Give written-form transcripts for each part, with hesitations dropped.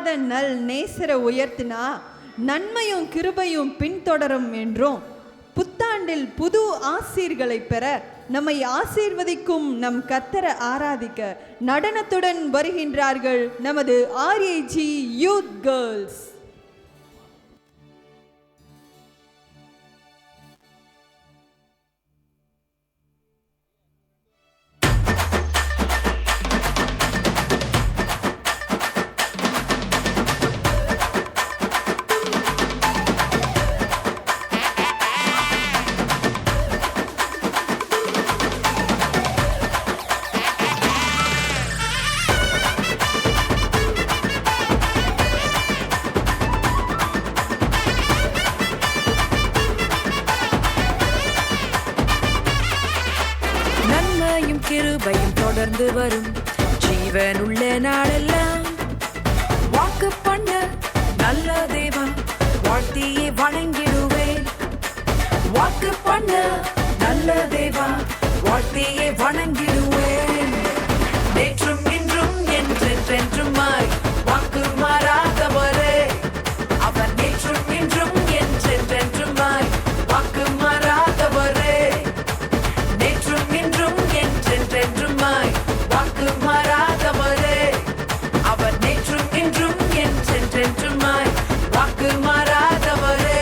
நல் நேசரை உயர்த்தினா நன்மையும் கிருபையும் பின்தொடரும் என்றும், புத்தாண்டில் புது ஆசீர்களை பெற நம்மை ஆசீர்வதிக்கும் நம் கர்த்தரை ஆராதிக்க நடனத்துடன் வருகின்றார்கள் நமது RAG யூத் கேர்ள்ஸ். கிருபையும் தொடர்ந்து வரும் ஜீவனுள்ள நாளெல்லாம் வாக்கு பண்ண நல்ல தேவா வாழ்த்தியே வணங்கிடுவேன். வாக்கு பண்ண நல்ல தேவா வாழ்த்தியே வணங்கிடுவேன். நேற்றும் இன்றும் என்றென்றுமாய் வாக்கு மாறாதவரே, அவர் நேற்றும் இன்றும் என்றென்றுமாய் வாக்கு மாறாதவரே. நேற்றும் இன்றும் என்றென்றுமாய் வாக்கு மாறாதவரே, அவர் நேற்றும் இன்றும் என்றென்றுமாய் வாக்கு மாறாதவரே.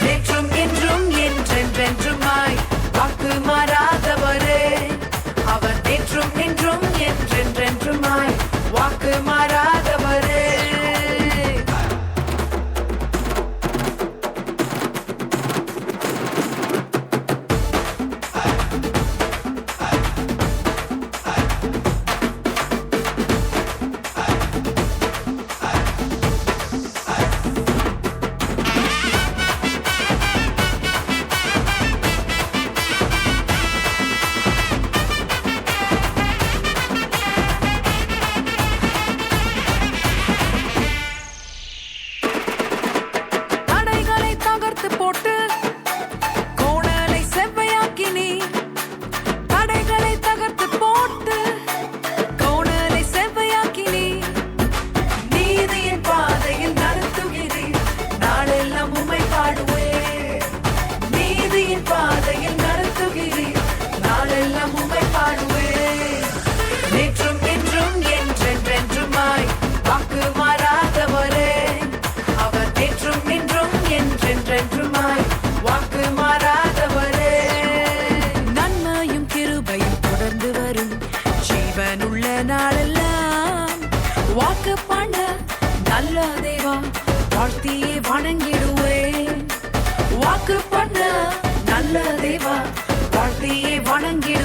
நேற்றும் இன்றும் என்றென்றுமாய் வாக்கு மாறாதவரே, அவர் நேற்றும் இன்றும் என்றென்றுமாய் வாக்கு மாறாதவரே. நேற்றும் இன்றும் என்றென்றுமாய் வாக்கு மாறாதவரே, அவர் நேற்றும் இன்றும் என்றென்றுமாய் வாக்கு மாறாதவரே. நன்மையும் கிருபையும் தொடர்ந்து வரும் ஜீவனுள்ள நாளெல்லாம் வாக்கு பண்ண நல்ல தேவா வாழ்த்தியே வணங்கிடுவேன். வாக்கு பண்ண நல்ல தேவா வாழ்த்தியே வணங்கிடுவேன்.